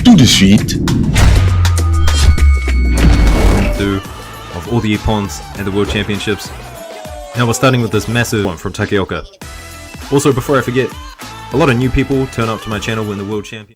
Tout de suite. Of all the Ippons and the World Championships. Now we're starting with this massive one from Takeoka. Also, before I forget, a lot of new people turn up to my channel when the World Champion.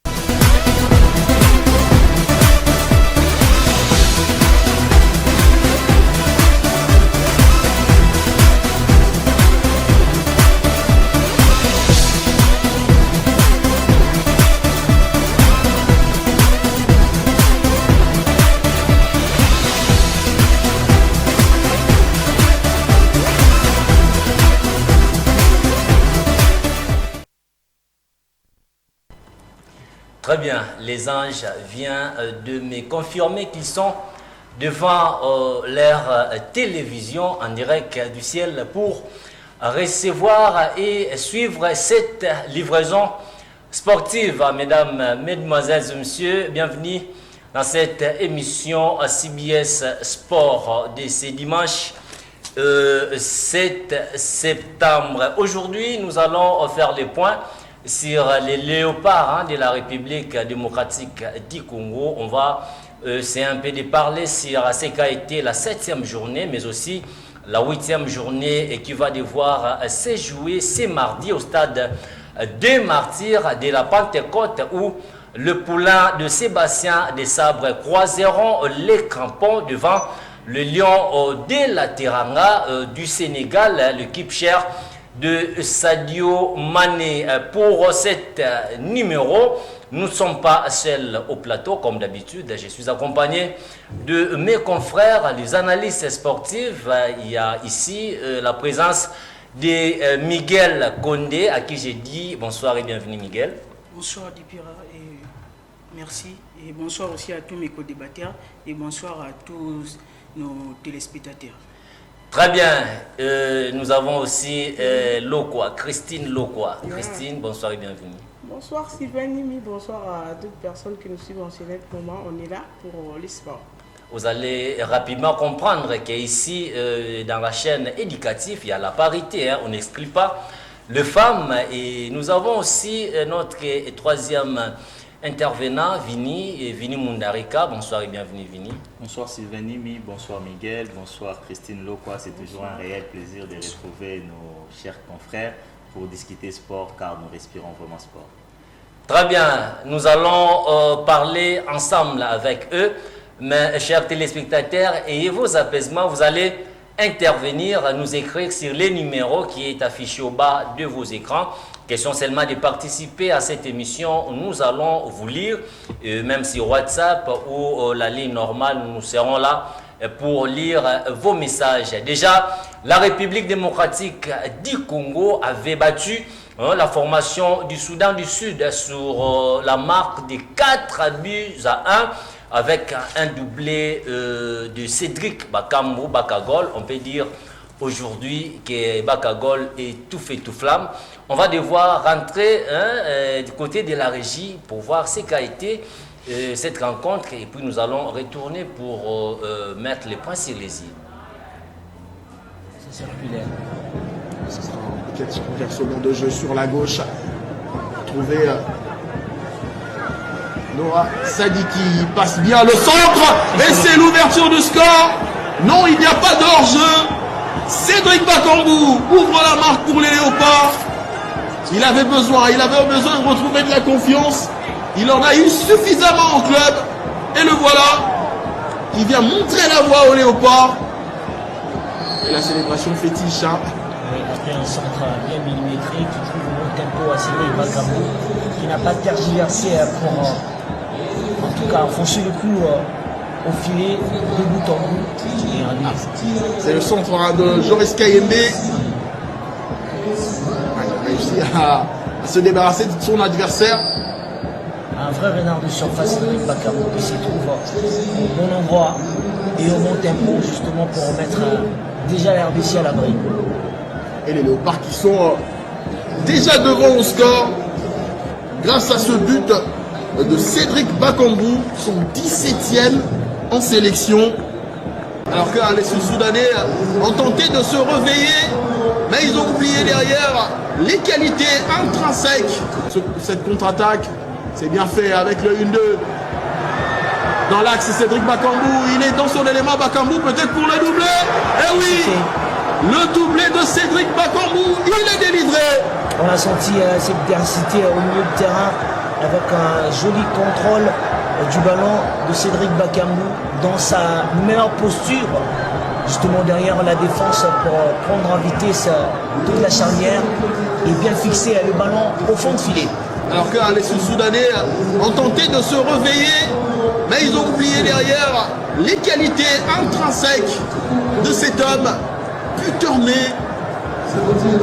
Très bien, les anges viennent de me confirmer qu'ils sont devant leur télévision en direct du ciel pour recevoir et suivre cette livraison sportive. Mesdames, mesdemoiselles et messieurs, bienvenue dans cette émission CBS Sport de ce dimanche 7 septembre. Aujourd'hui, nous allons faire le point sur les léopards de la République démocratique du Congo. On va c'est un peu de parler sur ce qu'a été la 7e journée, mais aussi la 8e journée et qui va devoir se jouer ce mardi au stade des Martyrs de la Pentecôte, où le poulain de Sébastien des Sabres croiseront les crampons devant le Lion de la Teranga du Sénégal, l'équipe chère de Sadio Mané. Pour cet numéro, nous ne sommes pas seuls au plateau comme d'habitude. Je suis accompagné de mes confrères, les analystes sportifs. Il y a ici la présence de Miguel Condé, à qui j'ai dit bonsoir et bienvenue Miguel. Bonsoir Dipira et merci. Et bonsoir aussi à tous mes co-débatteurs et bonsoir à tous nos téléspectateurs. Très bien, nous avons aussi Lokwa, Christine Lokwa. Christine, bonsoir et bienvenue. Bonsoir Sylvain Nimi, bonsoir à toutes les personnes qui nous suivent en ce moment. On est là pour les sports. Vous allez rapidement comprendre qu'ici, dans la chaîne éducative, il y a la parité, on n'exclut pas les femmes. Et nous avons aussi notre troisième intervenant, Vini Mundarika. Bonsoir et bienvenue Vini. Bonsoir Sylvain Nimi, bonsoir Miguel, bonsoir Christine Lokwa. C'est toujours un réel plaisir de retrouver nos chers confrères pour discuter sport, car nous respirons vraiment sport. Très bien, nous allons parler ensemble avec eux. Mes chers téléspectateurs, ayez vos apaisements, vous allez intervenir, nous écrire sur les numéros qui est affiché au bas de vos écrans. Question seulement de participer à cette émission. Nous allons vous lire, même sur WhatsApp ou la ligne normale, nous serons là pour lire vos messages. Déjà, la République démocratique du Congo avait battu la formation du Soudan du Sud sur la marque de 4-1 avec un doublé de Cédric Bakambu Bakagol. On peut dire aujourd'hui que Bakagol est tout fait tout flamme. On va devoir rentrer du côté de la régie pour voir ce qu'a été cette rencontre et puis nous allons retourner pour mettre les points sur les i. C'est circulaire. Ce sera un petit renversement de jeu sur la gauche. Trouver Noah Sadiki passe bien le centre et c'est l'ouverture du score. Non, il n'y a pas d'hors-jeu. Cédric Bakambu ouvre la marque pour les Léopards. Il avait besoin de retrouver de la confiance. Il en a eu suffisamment au club. Et le voilà. Il vient montrer la voie aux Léopards. Et la célébration fétiche. Après un centre bien millimétré qui trouve un bon tempo à Cédric Bakambu, qui n'a pas tergiversé pour en tout cas enfoncer le coup au filet de bout en bout et en ligne. C'est le centre de Joris Kayembe. Il a réussi à se débarrasser de son adversaire. Un vrai renard de surface, Cédric Bakambu, qui se trouve au bon endroit et au bon tempo justement pour remettre déjà l'RBC à l'abri. Et les Léopards qui sont déjà devant au score grâce à ce but de Cédric Bakambu, son 17e en sélection. Alors que les Sud-Soudanais ont tenté de se réveiller Mais ils ont oublié derrière les qualités intrinsèques. Cette contre-attaque, c'est bien fait avec le 1-2. Dans l'axe, Cédric Bakambu, il est dans son élément. Bakambu peut-être pour le doublé. Eh oui, le doublé de Cédric Bakambu, il est délivré. On a senti cette densité au milieu de terrain avec un joli contrôle du ballon de Cédric Bakambu dans sa meilleure posture, justement derrière la défense pour prendre en vitesse toute la charnière et bien fixer le ballon au fond de filet. Alors que les Sud-Soudanais ont tenté de se réveiller, mais ils ont oublié derrière les qualités intrinsèques de cet homme, puturné,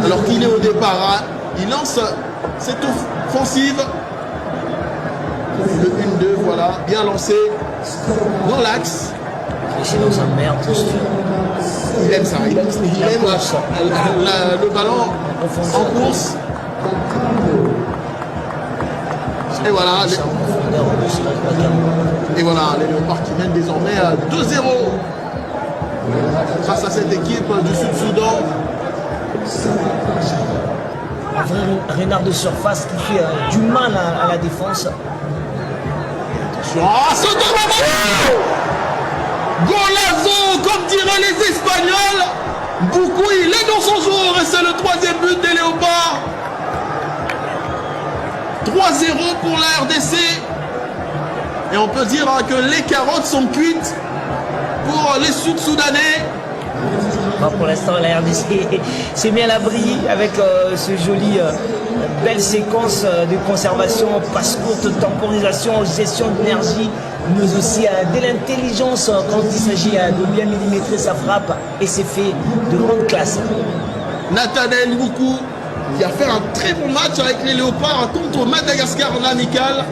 alors qu'il est au départ. Il lance cette offensive. Le 1-2, voilà, bien lancé dans l'axe. C'est dans sa meilleure posture. Il aime ça, il aime le ballon en course. Et voilà, les Léopards qui mènent désormais à 2-0 face à cette équipe du Sud-Soudan. Un vrai renard de surface qui fait du mal à la défense. Ah, ce Golazo, comme diraient les Espagnols. Beaucoup, il est dans son jour et c'est le 3e but des Léopards. 3-0 pour la RDC. Et on peut dire que les carottes sont cuites pour les Sud-Soudanais. Pour l'instant, la RDC s'est mis à l'abri avec ce joli belle séquence de conservation, passe courte, temporisation, gestion d'énergie, mais aussi de l'intelligence quand il s'agit de bien millimétrer sa frappe, et c'est fait de grande classe. Nathanaël Mboukou qui a fait un très bon match avec les Léopards contre Madagascar en amical.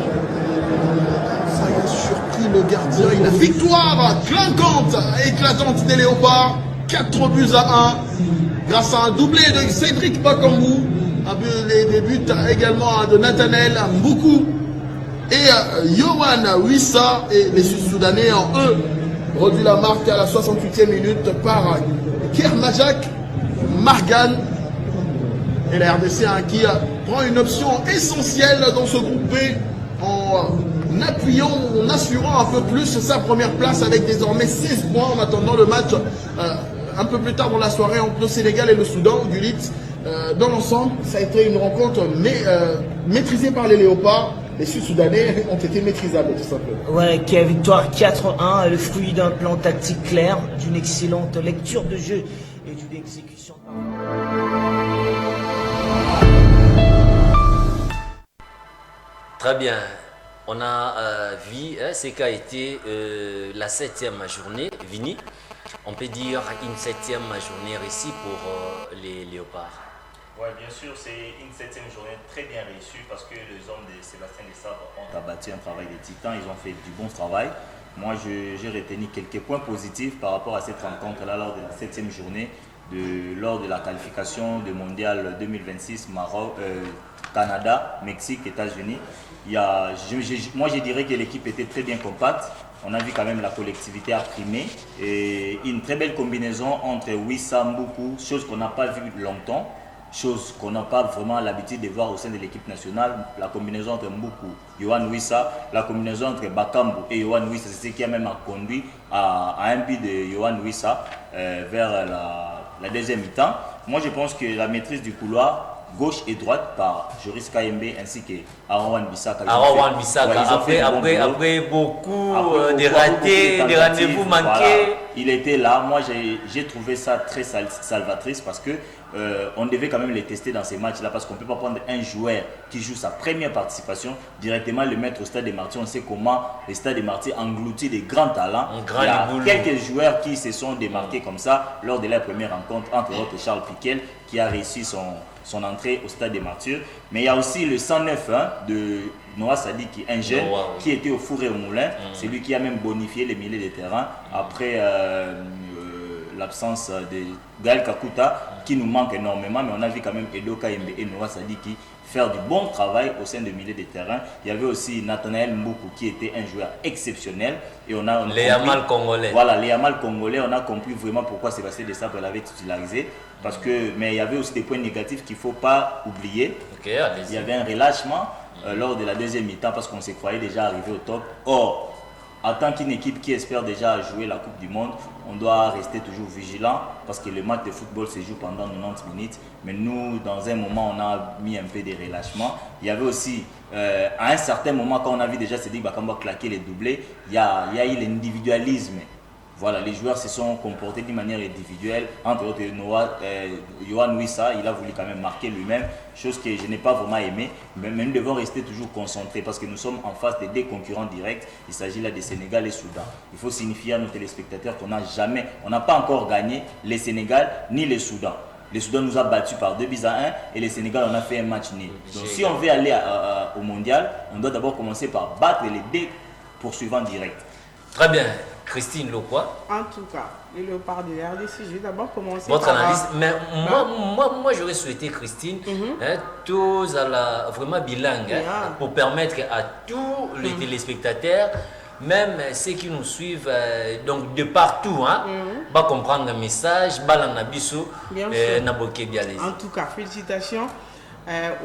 Ça a surpris le gardien. La victoire clinquante et éclatante des Léopards. 4 buts à 1 grâce à un doublé de Cédric Bakambu, des buts également de Nathanaël Mboukou et Yohan Wissa, et les Sud-Soudanais en eux redu la marque à la 68e minute par Kermajak Margan, et la RDC qui prend une option essentielle dans ce groupe B en appuyant, en assurant un peu plus sa première place avec désormais 16 points en attendant le match un peu plus tard dans la soirée entre le Sénégal et le Soudan du LIT. Dans l'ensemble, ça a été une rencontre maîtrisée par les Léopards. Les Sud-Soudanais ont été maîtrisables tout simplement. Ouais, qui a victoire 4-1, le fruit d'un plan tactique clair, d'une excellente lecture de jeu et d'une exécution. Très bien. On a vu ce qu'a été la 7e journée, Vini. On peut dire une 7e journée réussie pour les Léopards. Oui, bien sûr, c'est une 7e journée très bien réussie parce que les hommes de Sébastien Desabre ont abattu un travail de titan, ils ont fait du bon travail. Moi, j'ai retenu quelques points positifs par rapport à cette rencontre-là lors de la 7e journée, lors de la qualification du Mondial 2026, Maroc, Canada, Mexique, États-Unis. Moi, je dirais que l'équipe était très bien compacte. On a vu quand même la collectivité a primé et une très belle combinaison entre Wissa, Mboukou, chose qu'on n'a pas vue longtemps, chose qu'on n'a pas vraiment l'habitude de voir au sein de l'équipe nationale. La combinaison entre Mboukou, Yohan Wissa, la combinaison entre Bakambu et Yohan Wissa, c'est ce qui a même conduit à un but de Yohan Wissa vers la deuxième mi-temps. Moi, je pense que la maîtrise du couloir, gauche et droite par Joris Kayembe ainsi que Aaron Wan-Bissaka. Aaron Wan-Bissaka, après beaucoup de ratés, de rendez-vous manqués. Voilà. Il était là, moi j'ai trouvé ça très salvatrice parce que on devait quand même les tester dans ces matchs-là parce qu'on ne peut pas prendre un joueur qui joue sa première participation, directement le mettre au Stade des Martyrs. On sait comment le Stade des Martyrs engloutit des grands talents. Il y a quelques joueurs qui se sont démarqués comme ça lors de la première rencontre, entre autres Charles Piquel qui a réussi son entrée au Stade des Martyrs. Mais il y a aussi le 109 de Noah Sadiki, un jeune qui était au four et au moulin. C'est lui qui a même bonifié les milieux de terrain après l'absence de Gaël Kakuta qui nous manque énormément, mais on a vu quand même Edo Kaembe et Noah Sadiki faire du bon travail au sein de milieu de terrain. Il y avait aussi Nathanaël Mboukou qui était un joueur exceptionnel. Et on a les Yamal congolais. Voilà, les Yamal congolais, on a compris vraiment pourquoi Sébastien Desabre l'avait titularisé. Parce que, mais il y avait aussi des points négatifs qu'il ne faut pas oublier. Okay, il y avait un relâchement lors de la deuxième mi-temps parce qu'on se croyait déjà arrivé au top. Or, en tant qu'une équipe qui espère déjà jouer la Coupe du Monde, on doit rester toujours vigilant parce que le match de football se joue pendant 90 minutes. Mais nous, dans un moment, on a mis un peu de relâchement. Il y avait aussi, à un certain moment, quand on a vu déjà Cédric Bakamba claquer les doublés, il y a eu l'individualisme. Voilà, les joueurs se sont comportés d'une manière individuelle. Entre autres, Yohan Wissa, il a voulu quand même marquer lui-même, chose que je n'ai pas vraiment aimé. Mais nous devons rester toujours concentrés parce que nous sommes en face de deux concurrents directs. Il s'agit là de Sénégal et Soudan. Il faut signifier à nos téléspectateurs qu'on n'a pas encore gagné les Sénégal ni les Soudan. Le Soudan nous a battus par 2-1 et le Sénégal on a fait un match nul. Donc si on veut aller au mondial, on doit d'abord commencer par battre les deux poursuivants directs. Très bien. Christine Lokwa. En tout cas, le Léopard de la RDC, je vais d'abord commencer votre par... analyse. Mais moi j'aurais souhaité, Christine, tous à la vraiment bilingue, pour permettre à tous les téléspectateurs, même ceux qui nous suivent donc de partout, va comprendre le message, Balanabiso, Naboké Bialesi. En tout cas, félicitations.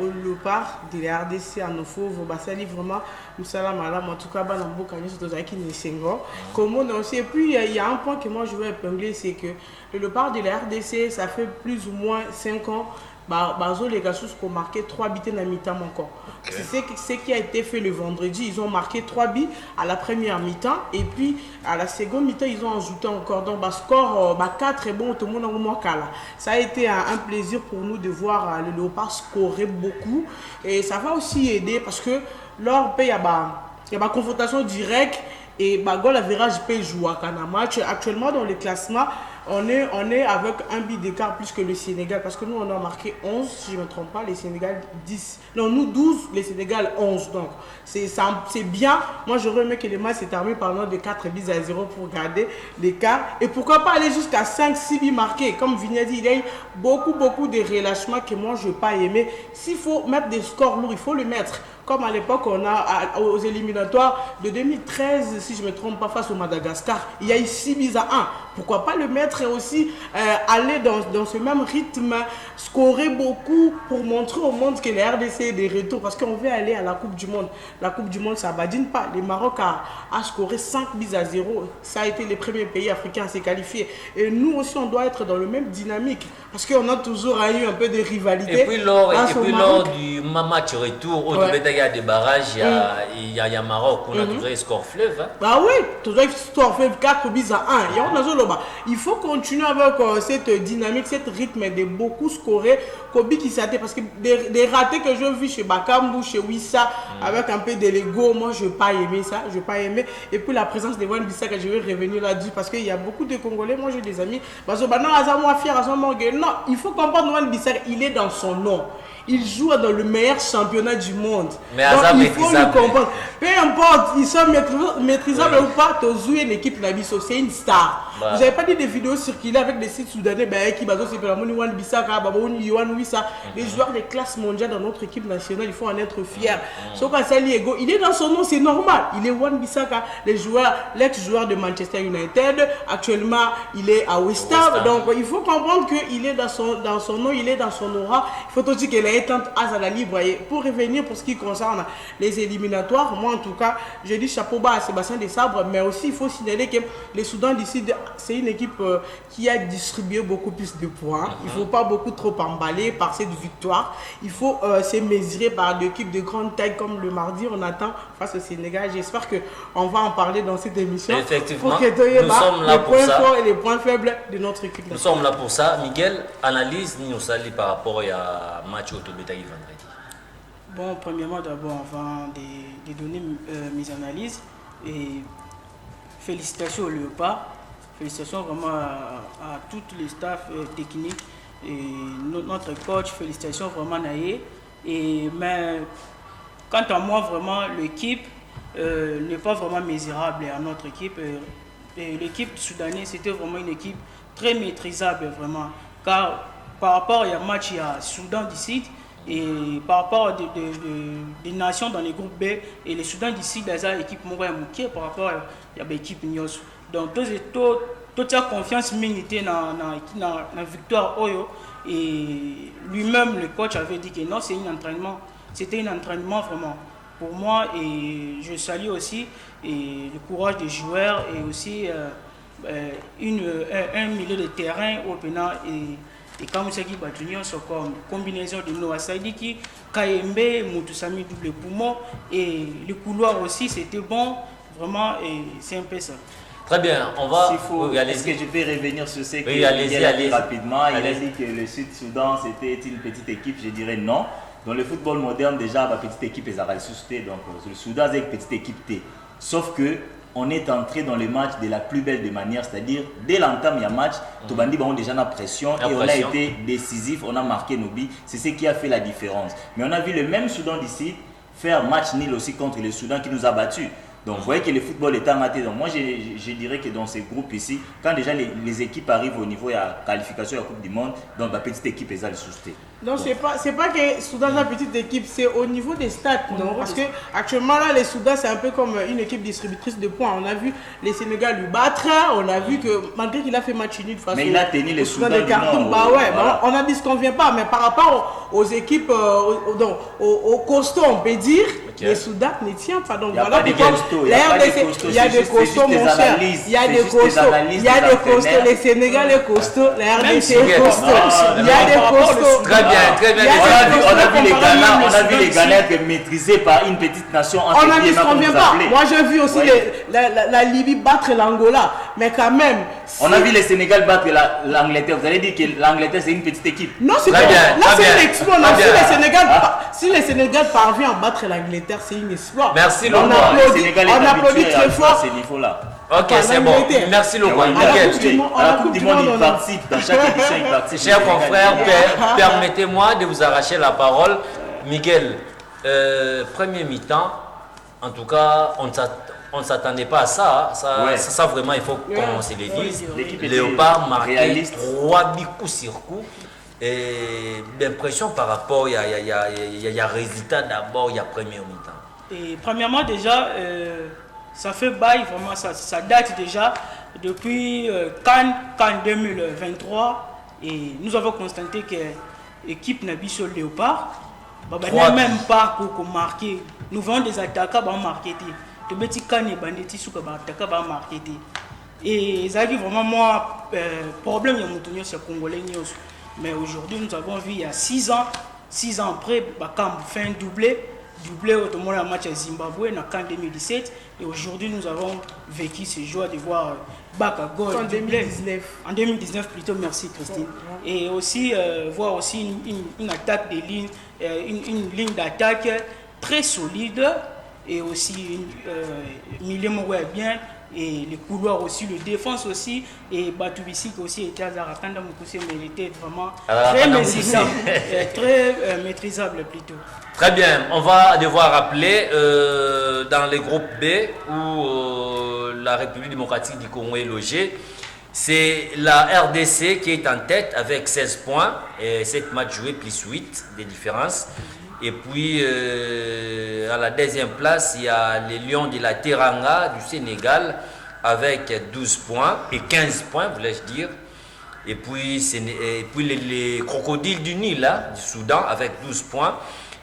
Au Léopard de la RDC à nos fauves, Bassali vraiment, Moussala Malam, en tout cas, Banambo Kanye, surtout avec Nessengo. Comment on sait. Et puis, il y a un point que moi je veux épingler, c'est que le Léopard de la RDC, ça fait plus ou moins 5 ans. Les gars ont marqué 3 buts dans la mi-temps encore. Okay. C'est ce qui a été fait le vendredi. Ils ont marqué 3 buts à la première mi-temps et puis à la seconde mi-temps, ils ont ajouté encore. Donc, score 4 est bon, tout le monde a moins qu'à là. Ça a été un plaisir pour nous de voir le Léopard scorer beaucoup. Et ça va aussi aider parce que lors il y a une confrontation directe et goal average peut jouer à un match. Actuellement, dans le classement, on est avec un but d'écart plus que le Sénégal parce que nous on a marqué 11 si je ne me trompe pas, les Sénégal 10, non nous 12, les Sénégal 11, donc c'est bien. Moi j'aurais aimé que les matchs s'est terminé par de 4 buts à 0 pour garder l'écart et pourquoi pas aller jusqu'à 5-6 buts marqués comme Vigna dit, il y a eu beaucoup de relâchements que moi je n'ai pas aimé. S'il faut mettre des scores lourds, il faut le mettre. Comme à l'époque, on a aux éliminatoires de 2013, si je ne me trompe pas, face au Madagascar, il y a eu 6 buts à 1. Pourquoi pas le mettre et aussi aller dans ce même rythme, scorer beaucoup pour montrer au monde que la RDC est des retours parce qu'on veut aller à la Coupe du Monde. La Coupe du Monde, ça ne badine pas. Le Maroc a scoré 5 buts à 0. Ça a été les premiers pays africains à se qualifier. Et nous aussi, on doit être dans le même dynamique parce qu'on a toujours eu un peu de rivalité. Et puis lors du match retour, au des barrages, il y a Maroc, on a toujours score fleuve. Bah oui, toujours score fleuve 4 buts à 1. Il faut continuer avec cette dynamique, cette rythme de beaucoup scorer. Kobe qui s'est parce que des ratés que j'ai vus chez Bakambu, chez Wissa, avec un peu de l'ego, moi je n'ai pas aimé ça, je n'ai pas aimé. Et puis la présence de Wan Bissaka, je vais revenir là-dessus parce qu'il y a beaucoup de Congolais, moi j'ai des amis. Parce que non, il faut comprendre Wan Bissaka, il est dans son nom. Il joue dans le meilleur championnat du monde. Mais donc il faut le comprendre. Peu importe, ils sont maîtrisables ou pas, tu joues une équipe Nabiso, c'est une star. Vous n'avez pas dit des vidéos circulées avec des sites soudanais qui les joueurs de classe mondiale dans notre équipe nationale, il faut en être fier. Il est dans son nom, c'est normal. Il est Wan Bissaka, l'ex-joueur de Manchester United. Actuellement, il est à West Ham. Donc il faut comprendre qu'il est dans son nom, il est dans son aura. Il faut aussi qu'il ait tant à la libre. Pour revenir pour ce qui concerne les éliminatoires, moi en tout cas, je dis chapeau bas à Sébastien Desabre, mais aussi il faut signaler que les Soudans d'ici, c'est une équipe qui a distribué beaucoup plus de points. Il ne faut pas beaucoup trop emballer par cette victoire. Il faut se mesurer par des équipes de grande taille comme le mardi, on attend face au Sénégal. J'espère qu'on va en parler dans cette émission. Effectivement, pour que nous sommes là les pour points ça. forts et les points faibles de notre équipe. Nous sommes là pour ça. Miguel, analyse nous salit par rapport à match au Tobetaï vendredi. Bon, premièrement, d'abord, avant de donner mes analyses, et félicitations au Léopard, félicitations vraiment à tous les staffs techniques et notre coach, félicitations vraiment à Naye. Mais quant à moi, vraiment, l'équipe n'est pas vraiment mesurable à notre équipe. L'équipe soudanaise, c'était vraiment une équipe très maîtrisable vraiment. Car par rapport à un match, il y a Soudan du Sud et par rapport à des nations dans les groupes B et les Soudan du Sud, il y a une équipe qui par rapport à l'équipe Nyos. Donc, toute sa confiance militaire dans la victoire Oyo. Et lui-même, le coach avait dit que non, c'était un entraînement vraiment pour moi. Et je salue aussi le courage des joueurs et aussi un milieu de terrain au Pénal et Kamusaki Batunion sont comme combinaison de Noah Saidiki, Kayembe, Moutousami double poumon et le couloir aussi c'était bon vraiment et c'est un peu ça. Très bien, on va. Est-ce que je peux revenir sur ce que allez-y, a dit rapidement? Il a dit que le Sud-Soudan c'était une petite équipe. Je dirais non. Dans le football moderne, déjà, la petite équipe est ressuscitée. Donc, le Soudan, c'est une petite équipe T. Sauf que on est entré dans le match de la plus belle des manières, c'est-à-dire dès l'entame il y a match, Tobandi on déjà la pression et on a été décisif, on a marqué nos buts. C'est ce qui a fait la différence. Mais on a vu le même Soudan d'ici faire match nul aussi contre le Soudan qui nous a battus. Donc vous voyez que le football est amateur. Donc moi je dirais que dans ces groupes ici, quand déjà les équipes arrivent au niveau de la qualification de la Coupe du Monde, donc la petite équipe est à le soutenir. Donc c'est pas que Soudan la petite équipe, c'est au niveau des stats, non? Parce que actuellement là, les Soudan c'est un peu comme une équipe distributrice de points. On a vu les Sénégal lui battre, on a vu que malgré qu'il a fait match nul face mais il a tenu les Soudan des cartons, voilà. On a dit ce qu'on vient pas, mais par rapport aux équipes, aux costauds, on peut dire, les Soudan ne tient pas. Donc voilà pourquoi il y a des costauds, mon cher. Il y a des costauds, les Sénégalais costauds, la RDC est costaud. Il y a des costauds. Très bien. On a vu les Ghana être maîtrisés par une petite nation. On a dit ce qu'on vient pas. Moi j'ai vu aussi la Libye battre l'Angola, mais quand même. On a vu le Sénégal battre l'Angleterre. Vous allez dire que l'Angleterre c'est une petite équipe. Non, c'est là c'est un exploit. Si le Sénégal parvient à battre l'Angleterre, c'est un exploit. Merci Lobo. On applaudit très fort. Ces niveaux-là. Ok, c'est bon. Merci Lobo. À la Coupe du Monde, il participe. Dans chaque édition, il participe. Chers confrères, permettez-moi de vous arracher la parole. Miguel, premier mi-temps, en tout cas, on ne s'attendait pas à ça. Ça vraiment, il faut qu'on se le dise. Léopard marqué 3 buts coup sur coup. Et l'impression par rapport, il y a résultat d'abord, il y a premier mi-temps. Et premièrement, déjà, ça fait bail, vraiment, ça date déjà depuis Cannes 2023. Et nous avons constaté que l'équipe Nabiso Léopard n'a même pas marqué. Nous voyons des attaquants qui ont marqué. Les petits Cannes et Banditi qui ont marqué. Et ça a dit vraiment, moi, problème, il y a c'est Congolais. Mais aujourd'hui, nous avons vu il y a 6 ans après, Bakam fait un doublé au match à Zimbabwe en 2017. Et aujourd'hui, nous avons vécu ce joie de voir Baka Gold en 2019. En 2019 plutôt, merci Christine. Et aussi voir aussi une attaque des lignes, une ligne d'attaque très solide et aussi milieu bien. Et les couloirs aussi, le défense aussi, et Batubisi aussi était à Zarakanda Moukoussi, mais il était vraiment très maîtrisable, maîtrisable plutôt. Très bien, on va devoir rappeler dans les groupes B où la République démocratique du Congo est logée. C'est la RDC qui est en tête avec 16 points et 7 matchs joués plus 8 de différence. Et puis à la deuxième place, il y a les Lions de la Teranga du Sénégal avec 12 points et 15 points, voulais-je dire. Et puis, les Crocodiles du Nil du Soudan avec 12 points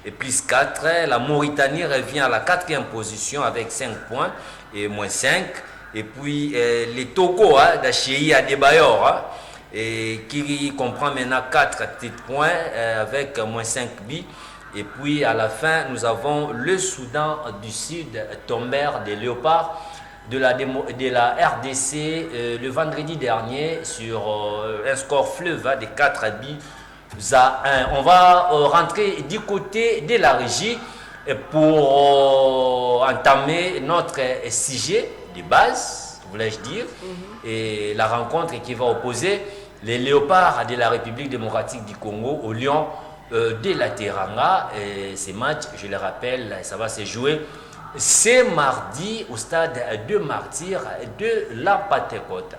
et plus 4. La Mauritanie revient à la 4e position avec 5 points et moins 5. Et puis les Togo d'Achéi à Debayor qui comprend maintenant 4 petits points avec moins 5 buts. Et puis à la fin, nous avons le Soudan du Sud, tombé des Léopards de la RDC le vendredi dernier sur un score fleuve de 4 buts à 1. On va rentrer du côté de la régie pour entamer notre sujet de base, voulais-je dire, et la rencontre qui va opposer les Léopards de la République démocratique du Congo aux Lions de la Teranga. Et ces matchs, je le rappelle, ça va se jouer ce mardi au stade de Martyrs de la Patekota.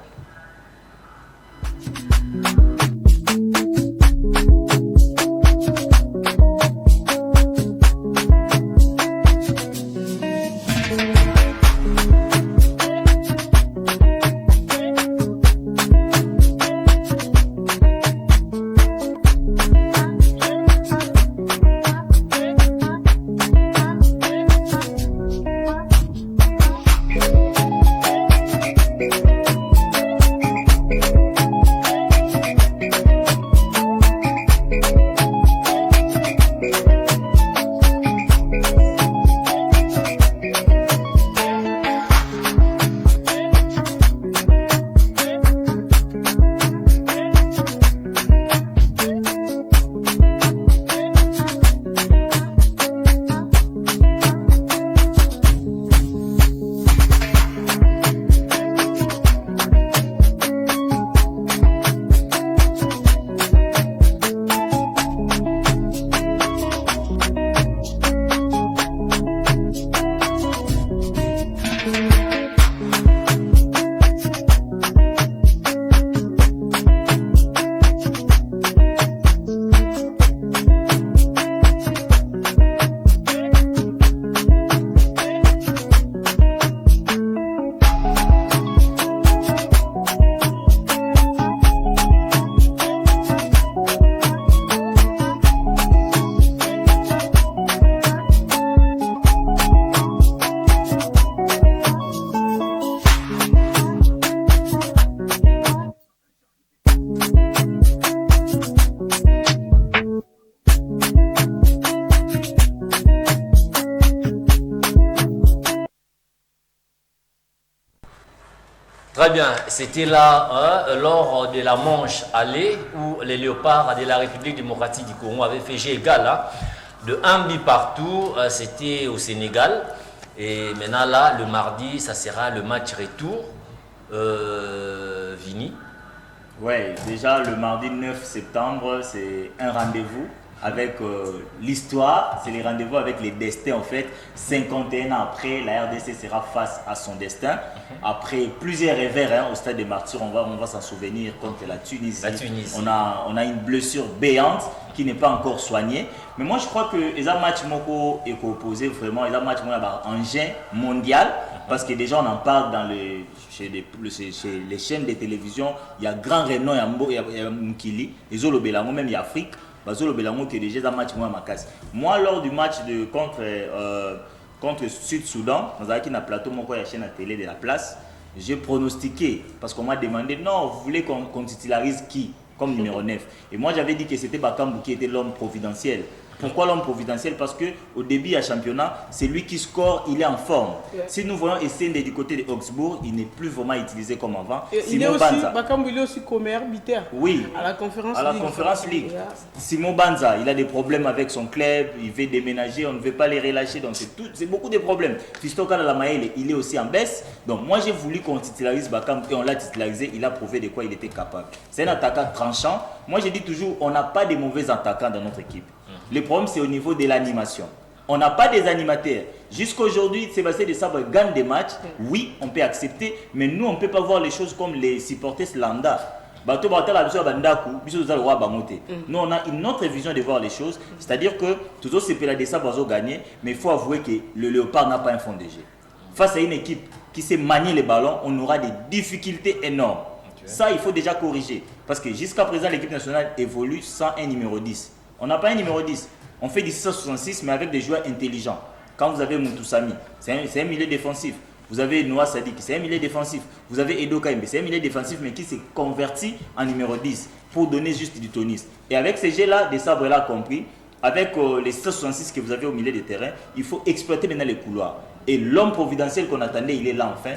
Très bien. C'était là, lors de la manche aller, où les Léopards de la République démocratique du Congo avaient fait jeu égal. De 1 but partout, c'était au Sénégal. Et maintenant, là, le mardi, ça sera le match retour. Vini. Ouais, déjà le mardi 9 septembre, c'est un rendez-vous avec l'histoire, c'est les rendez-vous avec les destins en fait. 51 ans après, la RDC sera face à son destin. Après plusieurs revers au stade des Martyrs, on va s'en souvenir contre la Tunisie. On a une blessure béante qui n'est pas encore soignée. Mais moi je crois que les matchs moko est opposé vraiment, les matchs engin mondial. Parce que déjà on en parle chez les chaînes de télévision, il y a grand renom, il y a Mukili, et Zolo Belango, même il y a Afrique, Zolo Belango qui est déjà un match moi lors du match contre Sud-Soudan, dans un plateau, la chaîne à télé de la place, j'ai pronostiqué, parce qu'on m'a demandé, non, vous voulez qu'on titularise qui comme numéro 9? Et moi j'avais dit que c'était Bakambu qui était l'homme providentiel. Pourquoi l'homme providentiel? Parce qu'au début à championnat, c'est lui qui score, il est en forme. Si nous voyons Essende du côté de Augsbourg, il n'est plus vraiment utilisé comme avant. Simon Banza. Il est aussi comme arbitre. Oui, à la conférence League. Simon Banza, il a des problèmes avec son club, il veut déménager, on ne veut pas les relâcher, donc c'est beaucoup de problèmes. Fisto Kalamaele, il est aussi en baisse. Donc moi j'ai voulu qu'on titularise Bakambu et on l'a titularisé, il a prouvé de quoi il était capable. C'est un attaquant tranchant. Moi je dis toujours, on n'a pas de mauvais attaquants dans notre équipe. Le problème, c'est au niveau de l'animation. On n'a pas des animateurs. Jusqu'à aujourd'hui, Sébastien Desabre gagne des matchs. Oui, on peut accepter, mais nous, on ne peut pas voir les choses comme les supporters lambda. Nous, on a une autre vision de voir les choses. C'est-à-dire que toujours Sébastien Desabre va gagner, mais il faut avouer que le Léopard n'a pas un fond de jeu. Face à une équipe qui sait manier les ballons, on aura des difficultés énormes. Ça, il faut déjà corriger. Parce que jusqu'à présent, l'équipe nationale évolue sans un numéro 10. On n'a pas un numéro 10. On fait du 666, mais avec des joueurs intelligents. Quand vous avez Moutoussami, c'est un milieu défensif. Vous avez Noah Sadik, c'est un milieu défensif. Vous avez Edo Kaimbe, c'est un milieu défensif, mais qui s'est converti en numéro 10 pour donner juste du tonus. Et avec ces jeux-là, Desabre l'a compris. Avec les 666 que vous avez au milieu des terrains, il faut exploiter maintenant les couloirs. Et l'homme providentiel qu'on attendait, il est là enfin.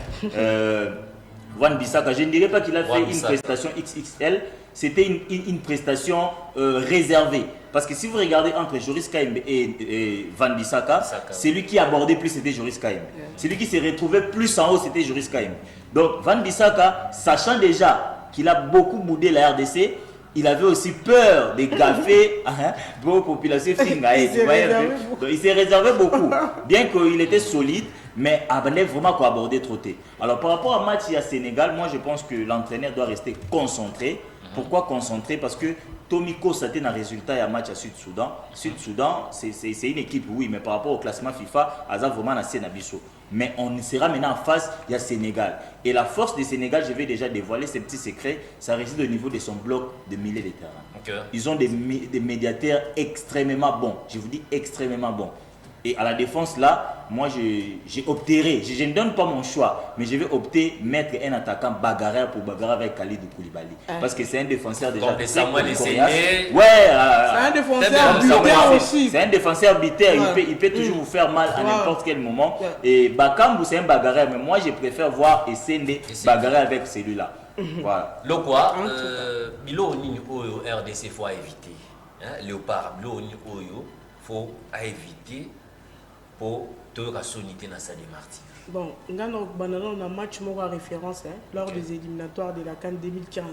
Wan-Bissaka, je ne dirais pas qu'il a fait une prestation XXL, c'était une prestation réservée. Parce que si vous regardez entre Joris Kaimbe et Wan-Bissaka, celui qui abordait plus c'était Joris Kaimbe. Celui qui s'est retrouvé plus en haut c'était Joris Kaimbe. Donc Wan-Bissaka, sachant déjà qu'il a beaucoup boudé la RDC, il avait aussi peur de gaffer vos populations fingaïdes. Il s'est réservé beaucoup, bien qu'il était solide, mais avait vraiment qu'on abordait trop tôt. Alors par rapport au match à Sénégal, moi je pense que l'entraîneur doit rester concentré. Pourquoi concentré? Parce que Tomiko Saté n'a résultat et un match à Sud-Soudan. Sud-Soudan, c'est une équipe, oui, mais par rapport au classement FIFA, Aza vraiment a Sénabiso. Mais on sera maintenant en face, il y a Sénégal. Et la force du Sénégal, je vais déjà dévoiler ces petits secrets, ça réside au niveau de son bloc de milieu de terrain. Ils ont des médiateurs extrêmement bons. Je vous dis extrêmement bons. Et à la défense, là, moi, j'ai opté, je ne donne pas mon choix, mais je vais opter mettre un attaquant bagarreur pour bagarrer avec Khalidou Koulibaly. Parce que c'est un défenseur déjà très coriace. Ouais, c'est un défenseur buteur aussi. C'est un défenseur buteur, il peut toujours vous faire mal à n'importe quel moment. Et Bakambu, c'est un bagarreur, mais moi, je préfère voir Essende bagarrer avec celui-là. Voilà. Le quoi, Bilo Oyo RDC, il faut éviter. Léopard, Bilo Oyo, il faut éviter. Pour te rassoniter dans sa démarche. Bon, on a un match à référence lors des éliminatoires de la CAN 2015.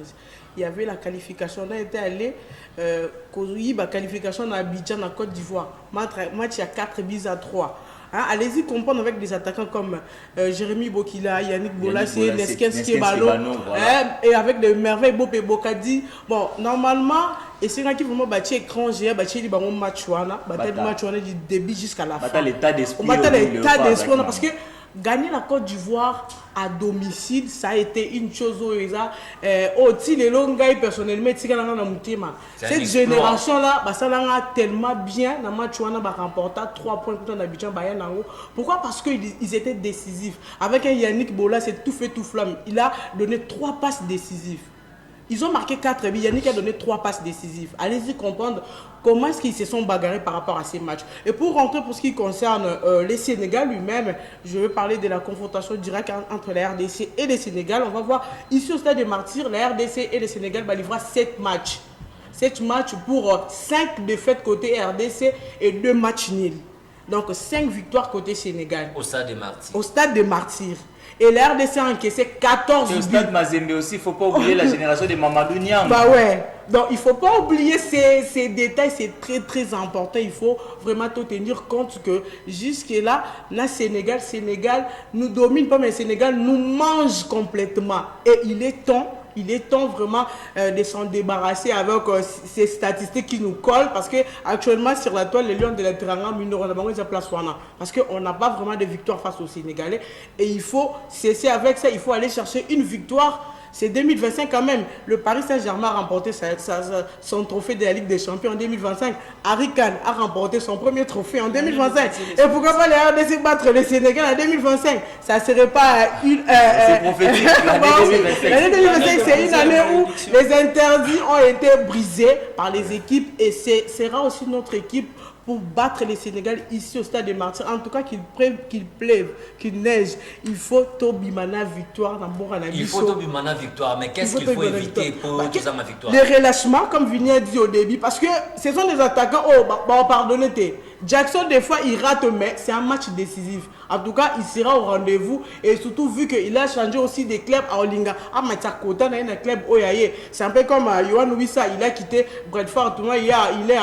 Il y avait la qualification. On a été allé la qualification à Abidjan, en Côte d'Ivoire. Match il y a 4 buts à 3. Allez-y comprendre avec des attaquants comme Jérémy Bokila, Yannick Bolasie, Neskenski Balo, et avec des merveilles Bopé Bokadi. Bon, normalement, et c'est là qui vraiment bâti écran géant, bâti les ballons match du début jusqu'à la fin. On l'état d'esprit. Parce que gagner la Côte d'Ivoire à domicile, ça a été une chose personnellement, cette génération-là, ça l'a tellement bien, dans le match, on a remporté 3 points contre l'Abidjan. Pourquoi? Parce qu'ils étaient décisifs. Avec un Yannick Bola, c'est tout fait, tout flamme. Il a donné 3 passes décisives. Ils ont marqué 4 buts. Yannick a donné 3 passes décisives. Allez-y comprendre comment est-ce qu'ils se sont bagarrés par rapport à ces matchs. Et pour rentrer pour ce qui concerne les Sénégal lui-même, je vais parler de la confrontation directe entre la RDC et les Sénégal. On va voir ici au Stade des Martyrs, la RDC et les Sénégal livrera 7 matchs. 7 matchs pour 5 défaites côté RDC et 2 matchs nuls. Donc 5 victoires côté Sénégal. Au Stade des Martyrs. Au Stade des Martyrs. Et la RDC a encaissé 14 buts. Et au Stade Mazembe aussi, il ne faut pas oublier la génération de Mamadou Niang. Bah ouais. Donc il ne faut pas oublier ces détails, c'est très très important. Il faut vraiment te tenir compte que jusque-là, le Sénégal nous domine pas, mais le Sénégal nous mange complètement. Et il est temps vraiment de s'en débarrasser avec ces statistiques qui nous collent. Parce qu'actuellement, sur la toile, les Lions de la Teranga, parce qu'on n'a pas vraiment de victoire face aux Sénégalais. Et il faut cesser avec ça. Il faut aller chercher une victoire. C'est 2025 quand même. Le Paris Saint-Germain a remporté son trophée de la Ligue des Champions en 2025. Harry Kane a remporté son premier trophée en 2025. Et pourquoi pas les RDC battre les Sénégal en 2025? Ça ne serait pas une... c'est prophétique. L'année 2025, c'est une année où les interdits ont été brisés par les équipes. Et ce sera aussi notre équipe pour battre les Sénégal ici au Stade des Martyrs. En tout cas, qu'il pleuve, qu'il neige, il faut Tobimana victoire dans Boranabiso. Il faut Tobimana victoire, mais qu'est-ce qu'il faut éviter pour tout ça, ma victoire? Les relâchements, comme Vigny a dit au début, parce que ce sont des attaquants, pardonnez, Jackson, des fois, il rate, mais c'est un match décisif. En tout cas, il sera au rendez-vous. Et surtout, vu qu'il a changé aussi des clubs à Olinga. Matakota, il y a un club Oyaye. C'est un peu comme Yohan Wissa, il a quitté Bradford, il est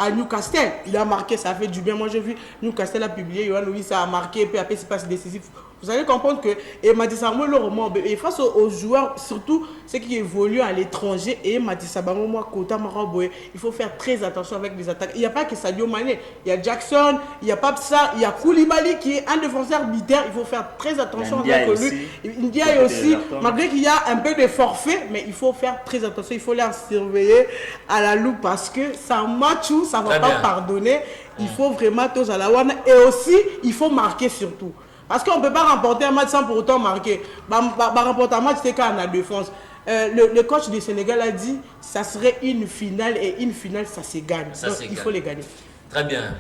à Newcastle, il a marqué, ça fait du bien. Moi j'ai vu Newcastle a publié, Yohan Wissa a marqué, puis après c'est pas décisif. Vous allez comprendre que Matissa Bango, et face aux joueurs, surtout ceux qui évoluent à l'étranger, et Matissa Bango, Kota Maraboye, il faut faire très attention avec les attaques. Il n'y a pas que Sadio Mané, il y a Jackson, il y a Papsa, il y a Koulibaly qui est un défenseur arbitraire. Il faut faire très attention avec lui. India aussi, malgré qu'il y a un peu de forfait, mais il faut faire très attention. Il faut les surveiller à la loupe parce que c'est un match où ça ne va pas pardonner. Il faut vraiment tous à la one. Et aussi, il faut marquer surtout. Parce qu'on ne peut pas remporter un match sans pour autant marquer. Remporter un match, c'est quand on a défense. Le coach du Sénégal a dit que ça serait une finale et une finale, ça se gagne. Donc il faut les gagner. Très bien.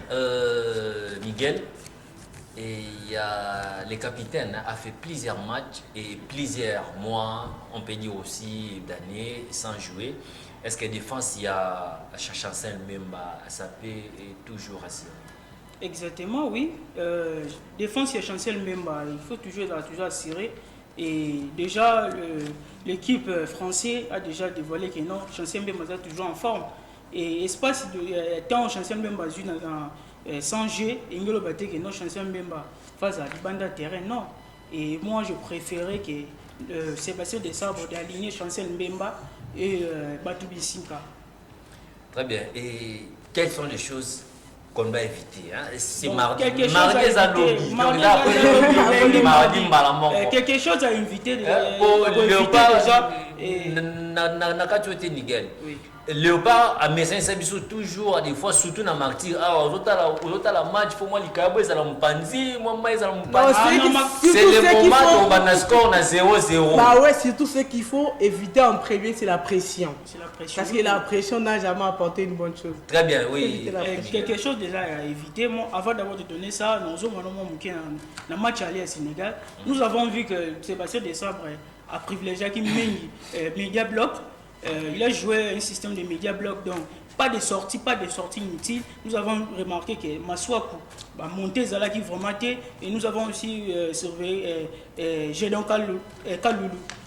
Miguel, et le capitaine a fait plusieurs matchs et plusieurs mois, on peut dire aussi d'années, sans jouer. Est-ce que défense, il y a Chachancel Mbemba, Sapé est toujours assuré? Exactement, oui. Défense, il y a Chancel Mbemba. Il faut toujours assurer. Et déjà, l'équipe française a déjà dévoilé que non, Chancel Mbemba est toujours en forme. Et espace de temps, Chancel Mbemba sans jeu, et Ngolo Baté que non, Chancel Mbemba face à Libanda terrain, non. Et moi, je préférais que Sébastien Desabre d'aligner Chancel Mbemba et Batoubi Sinka. Très bien. Et quelles sont les choses qu'on doit éviter, hein? C'est mardi. Quelque chose à éviter déjà. Léopard à Messin Sabiso toujours des fois surtout dans Martyr. Ah, la match pour moi les ça c'est le moment où on a score 0-0. Bah ouais, surtout ce qu'il faut éviter en premier, c'est la pression. Parce que la pression n'a jamais apporté une bonne chose. Très bien, oui. Quelque chose déjà à éviter. Moi, avant d'avoir de donner ça, nous avons dans le match aller à Sénégal. Nous avons vu que Sébastien Desabre a privilégié qui média bloc. Il a joué un système de média bloc, donc pas de sortie inutile. Nous avons remarqué que Maswaku va monter Zala qui vraiment et nous avons aussi surveillé Gédon Kaloulou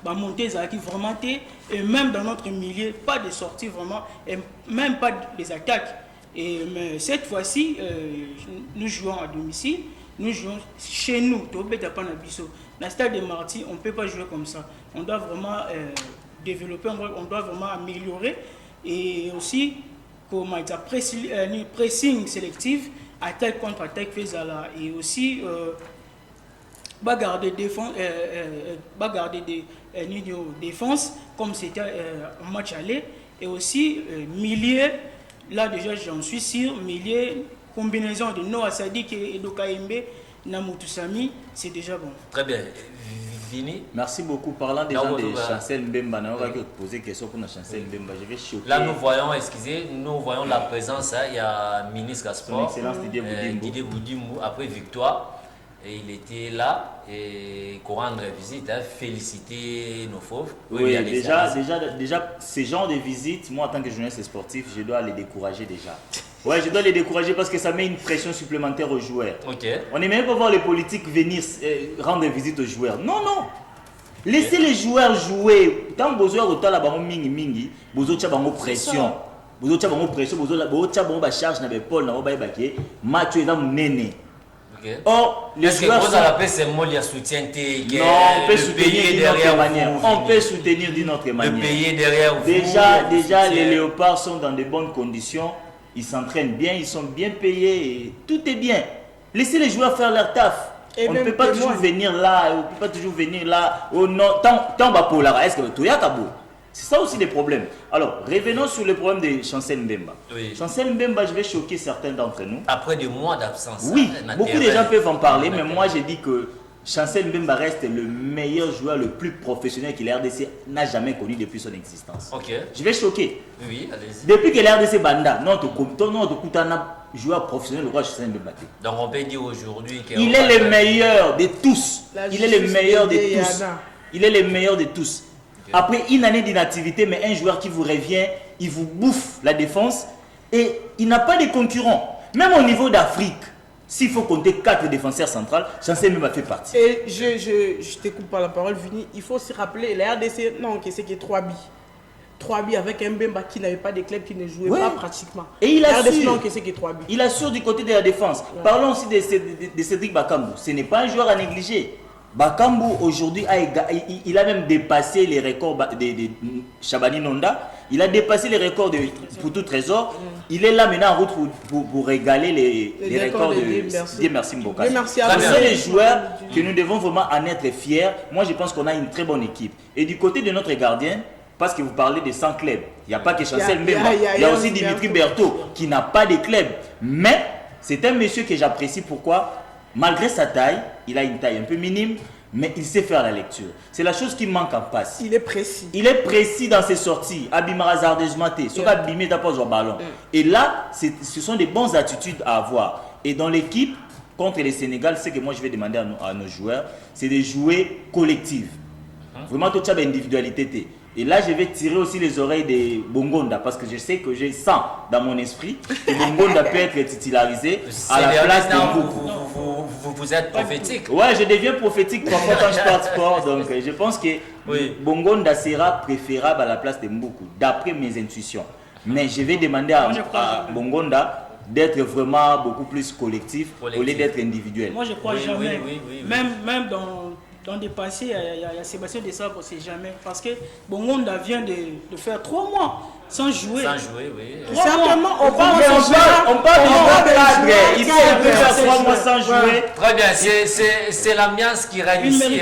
va monter Zala qui vraiment et même dans notre milieu, pas de sortie vraiment, et même pas des attaques. Mais cette fois-ci, nous jouons à domicile, nous jouons chez nous, dans le Stade des Martyrs, on ne peut pas jouer comme ça. On doit vraiment développer, on doit vraiment améliorer et aussi comment il y a pressing sélectif, attaque contre attaque faisala et aussi garder des défense comme c'était un match aller et aussi milieu là déjà j'en suis sûr milieu combinaison de Noah Sadik et Edo Kaembe Namutusami c'est déjà bon. Très bien. Vini. Merci beaucoup. Parlant des gens de Bah, Chancel Mbemba, on va te poser une question pour Chancel Mbemba. Je vais choquer. Là, nous voyons, excusez, nous voyons la présence, hein, il y a ministre Gaspard, Son Excellence Didier Boudimou, après Victoire. Et il était là et qu'on rendre visite, hein, féliciter nos fauves. Oui, déjà, ce genre de visite, moi en tant que journaliste sportif, je dois les décourager déjà. Ouais, je dois les décourager parce que ça met une pression supplémentaire aux joueurs. Okay. On n'est même pas voir les politiques venir rendre visite aux joueurs. Non, non. Laissez les joueurs jouer. Tant que vous avez la mingi, vous avez pression. Vous avez pression, vous avez charge na l'épaule, na l'épaule, match est dans néné. Okay. Or, les joueurs sont... la paix, c'est moi qui soutient. Non, on peut soutenir d'une autre manière. On peut soutenir d'une autre manière. Le pays derrière vous. Déjà, les léopards sont dans de bonnes conditions. Ils s'entraînent bien, ils sont bien payés. Et tout est bien. Laissez les joueurs faire leur taf. Et on ne peut pas toujours venir là. On ne peut pas toujours venir là. Oh non, tant bas pour là. Est-ce que tu as tabou? C'est ça aussi des problèmes. Alors, revenons sur le problème de Chancel Mbemba. Oui. Chancel Mbemba, je vais choquer certains d'entre nous. Après 2 mois d'absence. Oui, beaucoup de gens peuvent en parler, mais moi j'ai dit que Chancel Mbemba reste le meilleur joueur, le plus professionnel que la RDC n'a jamais connu depuis son existence. Okay. Je vais choquer. Oui, allez-y. Depuis que la RDC Banda, notre joueur professionnel, le roi Chancel Mbemba. Donc on peut dire aujourd'hui qu'il est le meilleur de tous. Il est le meilleur de tous. Il est le meilleur de tous. Après une année d'inactivité, mais un joueur qui vous revient, il vous bouffe la défense et il n'a pas de concurrents. Même au niveau d'Afrique, s'il faut compter 4 défenseurs centrales, Chancel Mbemba fait partie. Et je te coupe par la parole, Vini. Il faut se rappeler, la RDC, non, c'est que 3 billes. 3 billes avec un Mbemba qui n'avait pas de club, qui ne jouait pas pratiquement. Et il assure. Il assure du côté de la défense. Ouais. Parlons aussi de Cédric Bakambu. Ce n'est pas un joueur à négliger. Bakambu aujourd'hui il a même dépassé les records de Chabani Nonda. Il a dépassé les records de Poutou Trésor. Il est là maintenant en route pour régaler les records de Dieu merci Mboka. C'est les joueurs que nous devons vraiment en être fiers. Moi je pense qu'on a une très bonne équipe. Et du côté de notre gardien, parce que vous parlez de 100 clubs, il n'y a pas que Chancel Mbemba, il y a aussi Dimitri Berthaud qui n'a pas de club. Mais c'est un monsieur que j'apprécie. Pourquoi? Malgré sa taille, il a une taille un peu minime, mais il sait faire la lecture. C'est la chose qui manque en passe. Il est précis. Il est précis dans ses sorties. Abimara Zardezmate, Abimé tapos au ballon. Et là, ce sont des bonnes attitudes à avoir. Et dans l'équipe, contre les Sénégal, ce que moi je vais demander à nos joueurs, c'est de jouer collectif. Vraiment, tout ça, individualité. Et là, je vais tirer aussi les oreilles de Bongonda parce que je sais que je sens dans mon esprit que Bongonda peut être titularisé à la place de vous êtes prophétique. Ouais, je deviens prophétique parfois quand je parle sport. Donc, je pense que Bongonda sera préférable à la place de Mboukou, d'après mes intuitions. Mais je vais demander à Bongonda d'être vraiment beaucoup plus collectif au lieu d'être individuel. Moi, je crois jamais. Même dans des passés, il y a Sébastien Desabre, c'est jamais. Parce que Bongonda vient de faire 3 mois sans jouer. Sans jouer, oui. Certainement, on parle de cadre. Il faut faire 3 mois sans jouer. Très bien, c'est l'ambiance qui règne ici.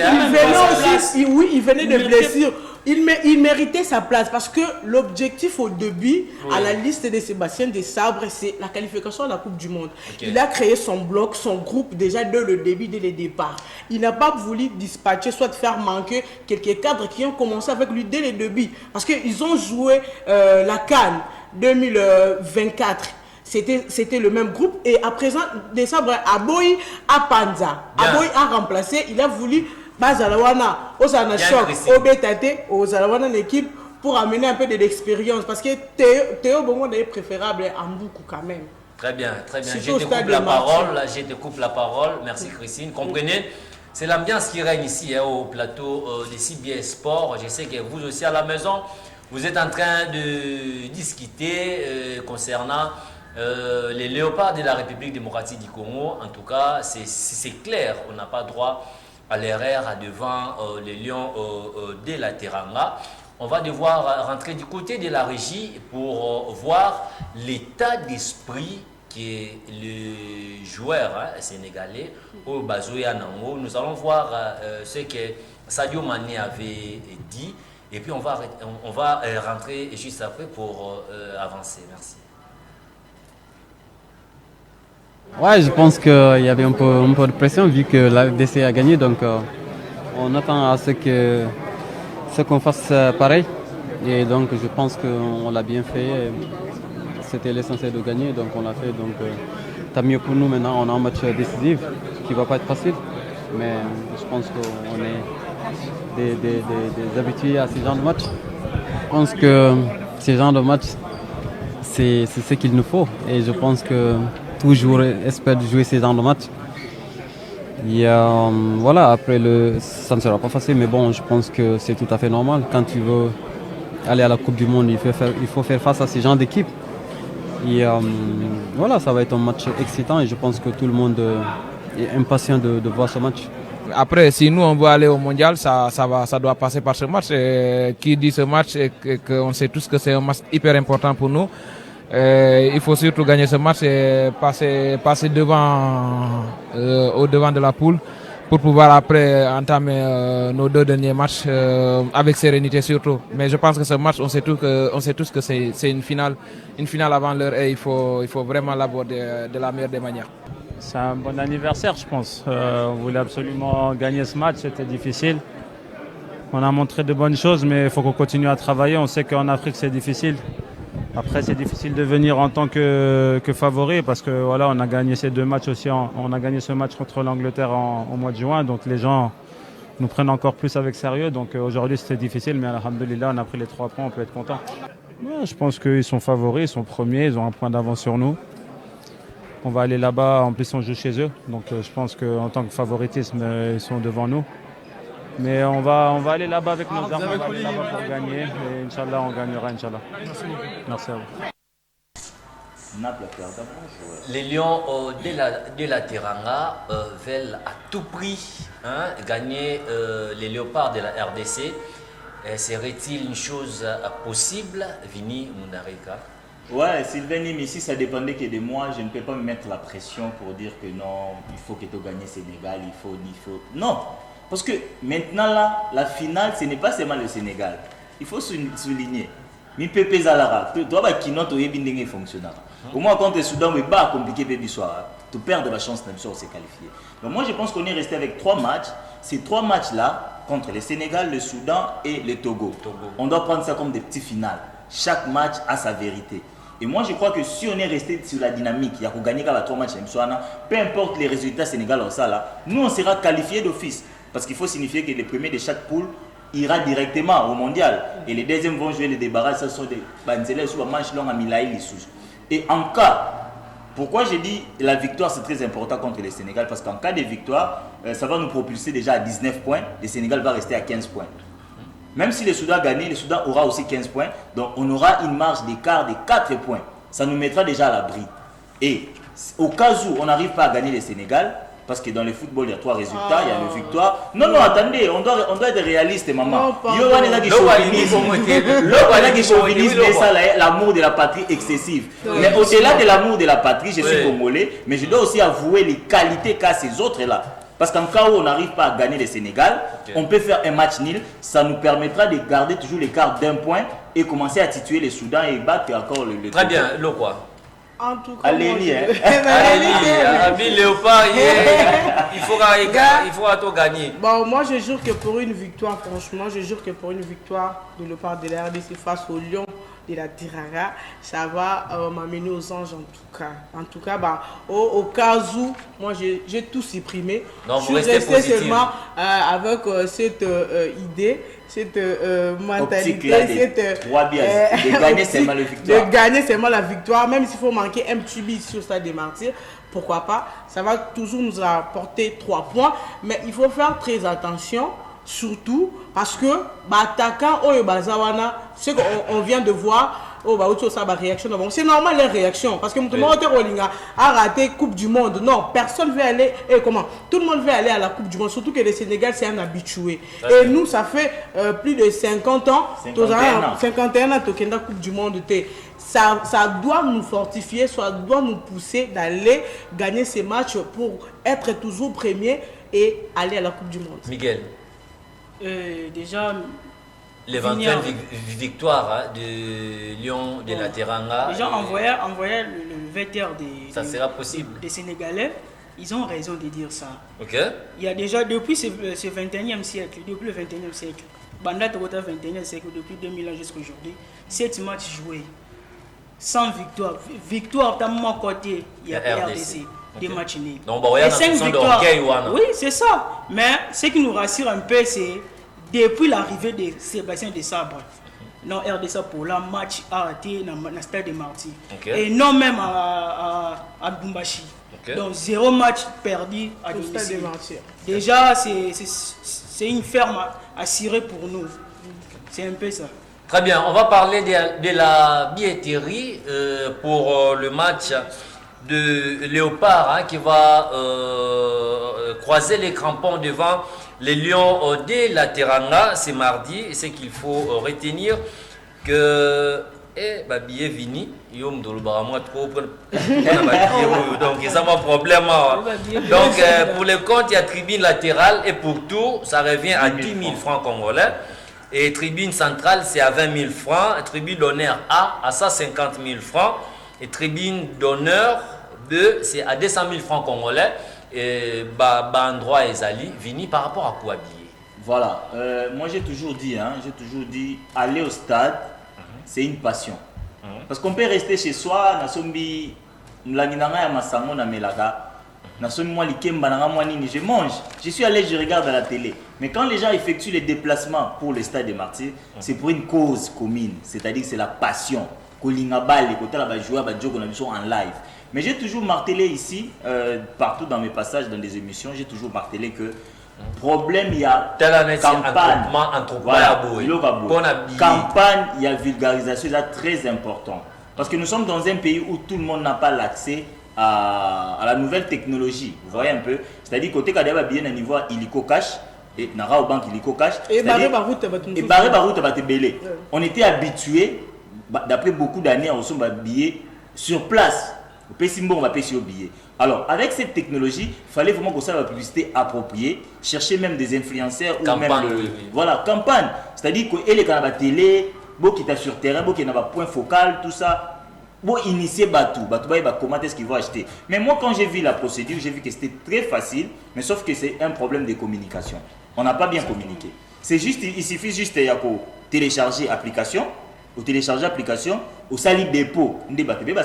Il venait de blessure. Il méritait sa place parce que l'objectif au début, à la liste de Sébastien Desabre, c'est la qualification à la Coupe du Monde. Okay. Il a créé son bloc, son groupe déjà dès le début, dès le départ. Il n'a pas voulu dispatcher, soit faire manquer quelques cadres qui ont commencé avec lui dès le début. Parce qu'ils ont joué la CAN 2024. C'était le même groupe. Et à présent, Desabre, Aboy a Panza. Aboy a remplacé. Il a voulu... Bazalawana, Osana Choc, Obetate, Osalawana l'équipe pour amener un peu de l'expérience parce que Théo Bongo est préférable à Mboukou quand même. Très bien, très bien. Je te coupe la parole. Merci Christine. Comprenez, c'est l'ambiance qui règne ici au plateau de CBS Sport. Je sais que vous aussi à la maison, vous êtes en train de discuter concernant les léopards de la République démocratique du Congo. En tout cas, c'est clair, on n'a pas droit à l'erreur devant les lions de la Teranga. On va devoir rentrer du côté de la régie pour voir l'état d'esprit qui est le joueur sénégalais au Bazoya Nango. Nous allons voir ce que Sadio Mané avait dit et puis on va rentrer juste après pour avancer. Merci. Ouais, je pense qu'il y avait un peu de pression vu que la RDC a gagné, donc On attend à ce qu'on fasse pareil. Et donc je pense qu'on l'a bien fait. C'était l'essentiel de gagner, donc on l'a fait. Donc tant mieux pour nous maintenant. On a un match décisif qui ne va pas être facile. Mais je pense qu'on est des habitués à ce genre de match. Je pense que ce genre de match, c'est ce qu'il nous faut. Et je pense que tout joueur espère jouer ce genre de match. Et voilà, après, ça ne sera pas facile, mais bon, je pense que c'est tout à fait normal. Quand tu veux aller à la Coupe du Monde, il faut faire face à ce genre d'équipe. Et voilà, ça va être un match excitant et je pense que tout le monde est impatient de voir ce match. Après, si nous on veut aller au mondial, ça doit passer par ce match. Et qui dit ce match, qu'on sait tous que c'est un match hyper important pour nous. Il faut surtout gagner ce match et passer au devant de la poule pour pouvoir après entamer nos 2 derniers matchs avec sérénité surtout. Mais je pense que ce match, on sait tous que c'est une finale avant l'heure et il faut vraiment l'aborder de la meilleure des manières. C'est un bon anniversaire, je pense. On voulait absolument gagner ce match, c'était difficile. On a montré de bonnes choses, mais il faut qu'on continue à travailler. On sait qu'en Afrique, c'est difficile. Après, c'est difficile de venir en tant que favori parce que voilà, on a gagné ces 2 matchs aussi. On a gagné ce match contre l'Angleterre au mois de juin, donc les gens nous prennent encore plus avec sérieux. Donc aujourd'hui, c'était difficile, mais alhamdoulilah, on a pris les 3 points, on peut être content. Ouais, je pense qu'ils sont favoris, ils sont premiers, ils ont un point d'avance sur nous. On va aller là-bas, en plus on joue chez eux, donc je pense qu'en tant que favoritisme, ils sont devant nous. Mais on va aller là-bas avec nos armes, on va aller là-bas pour gagner et Inch'Allah on gagnera, Inch'Allah. Merci à vous. Les Lions de la Teranga veulent à tout prix gagner les Léopards de la RDC. Serait-il une chose possible, Vini Mundarika? Ouais, Sylvain Nim, ici ça dépendait que de moi. Je ne peux pas me mettre la pression pour dire que non, il faut que tu gagnes Sénégal, il faut. Non, parce que maintenant là, la finale, ce n'est pas seulement le Sénégal. Il faut souligner. Mi Pepe Zalara, toi qui note au Yébinding fonctionnera. Au moins contre le Soudan, il va compliquer Pébi soir. Tu perds de la chance de se qualifier. Donc moi je pense qu'on est resté avec 3 matchs. Ces 3 matchs-là, contre le Sénégal, le Soudan et le Togo. On doit prendre ça comme des petits finales. Chaque match a sa vérité. Et moi, je crois que si on est resté sur la dynamique, il y a qu'on gagner 3 matchs, peu importe les résultats sénégalais, nous, on sera qualifiés d'office. Parce qu'il faut signifier que les premiers de chaque poule ira directement au mondial. Et les deuxièmes vont jouer les débarras, ce sont des banzélés sous un match long à Milaï. Et en cas, pourquoi j'ai dit la victoire, c'est très important contre le Sénégal? Parce qu'en cas de victoire, ça va nous propulser déjà à 19 points. Le Sénégal va rester à 15 points. Même si le Soudan a gagné, le Soudan aura aussi 15 points. Donc on aura une marge d'écart de 4 points. Ça nous mettra déjà à l'abri. Et au cas où on n'arrive pas à gagner le Sénégal, parce que dans le football, il y a 3 résultats, il y a le victoire. Non, attendez, on doit être réaliste, maman. Il y a qui chauvinisme, l'amour de la patrie excessive. Mais au-delà de l'amour de la patrie, je suis congolais, mais je dois aussi avouer les qualités qu'a ces autres-là. Parce qu'en cas où on n'arrive pas à gagner le Sénégal, on peut faire un match nul. Ça nous permettra de garder toujours l'écart d'1 point et commencer à tituer les Soudans et battre encore le Très bien, le quoi? En tout cas, Allez-y, Allez-y, Léopard, il faut tout gagner. Bon, moi je jure que pour une victoire, franchement, je jure que pour une victoire de Léopard de la RDC face au Lion de la Tirara, ça va m'amener aux anges en tout cas. Au cas où, moi j'ai tout supprimé. Donc, je suis resté seulement avec cette idée, cette mentalité, de gagner seulement la victoire, même s'il faut manquer un petit bit sur Stade des Martyrs, pourquoi pas, ça va toujours nous apporter 3 points, mais il faut faire très attention, surtout parce que attaquant Oyo Bazawana, ce qu'on vient de voir, réaction. C'est normal les réactions parce que a raté Coupe du Monde. Non, personne veut aller. Tout le monde veut aller à la Coupe du Monde, surtout que le Sénégal c'est un habitué. Et nous, ça fait plus de 50 ans, 51 ans que la Coupe du Monde. Ça doit nous fortifier, ça doit nous pousser d'aller gagner ces matchs pour être toujours premier et aller à la Coupe du Monde. Miguel, déjà, l'éventuelle victoire de Lyon de la Teranga. Déjà, envoyer le vecteur ça sera possible. Des Sénégalais. ils ont raison de dire ça. Ok. Il y a déjà, depuis ce 21e siècle, depuis le 21e siècle, Banda Togota 21e siècle, depuis 2000 ans jusqu'à aujourd'hui, 7 matchs joués, sans victoire. Victoire, dans mon côté, il y a RDC. Des matchs nuls. Donc, il y a 5 victoires. Oui, c'est ça. Mais ce qui nous rassure un peu, c'est depuis l'arrivée de Sébastien Desabre, non, RDC pour la match a été dans le stade de Martyrs. Et non même à Bumbashi. Donc 0 match perdu à domicile. Déjà, c'est une ferme assurée pour nous. C'est un peu ça. Très bien, on va parler de la billetterie pour le match de Léopard qui va croiser les crampons devant les Lions de la Teranga. C'est mardi, et c'est qu'il faut retenir que billet vini donc c'est mon problème. Donc pour le compte il y a tribune latérale et pour tout ça revient à 10 000 francs congolais. Et tribune centrale, c'est à 20 000 francs. Et tribune d'honneur A, à 150 000 francs. Et tribune d'honneur B, c'est à 200 000 francs congolais. Et endroit Ezali, Vini, par rapport à quoi billet? Voilà. Moi, j'ai toujours dit, aller au stade, c'est une passion. Parce qu'on peut rester chez soi, Nasombi, Mlanginanga, Masango, Namelaka. Je mange, je suis allé, je regarde à la télé. Mais quand les gens effectuent les déplacements pour le stade des Martyrs, c'est pour une cause commune, c'est-à-dire que c'est la passion. En live. Mais j'ai toujours martelé ici, partout dans mes passages, dans des émissions, j'ai toujours martelé que problème, il y a campagne, campagne, il y a vulgarisation, c'est très important. Parce que nous sommes dans un pays où tout le monde n'a pas l'accès à la nouvelle technologie, vous voyez un peu, c'est-à-dire côté Kadeba bien à niveau illico cash et nara au banque illico cash et barré baroute belé. On était habitué d'après beaucoup d'années on sommes billets sur place. Au Pessimbo on va payer sur billet. Alors avec cette technologie, il fallait vraiment qu'on sache la publicité appropriée, chercher même des influenceurs campagne, ou même voilà, campagne, c'est-à-dire que les canaux télé, beau qui est sur terrain, beau qui n'a pas point focal, tout ça. Bon, initier Batou, comment est-ce qu'ils vont acheter. Mais moi, quand j'ai vu la procédure, j'ai vu que c'était très facile, mais sauf que c'est un problème de communication. On n'a pas bien communiqué. C'est juste, il suffit juste de télécharger l'application, au sali dépôt,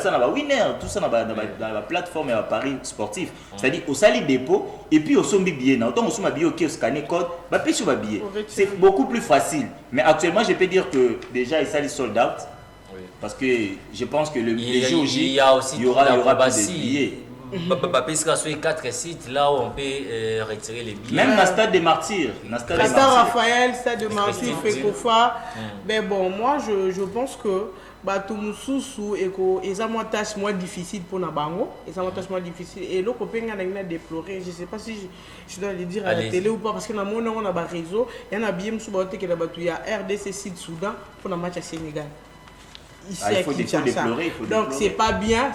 ça n'a pas winner, tout ça dans la plateforme et la paris sportif. C'est-à-dire au sali dépôt, et puis au sombi billet. Autant au sombi billet, au scanner code, c'est beaucoup plus facile. Mais actuellement, je peux dire que déjà, il s'est sold out. Parce que je pense que les jours J, il y aura plus de billets. Parce qu'il y a 4 sites là où on peut retirer les billets. Même dans le stade des Martyrs. Stade Raphaël, stade de Martyrs, Fécofa. Mais bon, moi je pense que Batumususu et ont une tâche moins difficile pour Nabango. Ils ont une tâche moins difficile. Et l'autre copain a déploré. Je ne sais pas si je dois le dire à la télé ou pas. Parce que dans le monde, on a un réseau. Il y a un billet il y a RDC Sud-Soudan pour le match à Sénégal. Ici il faut déplorer. Donc c'est pas bien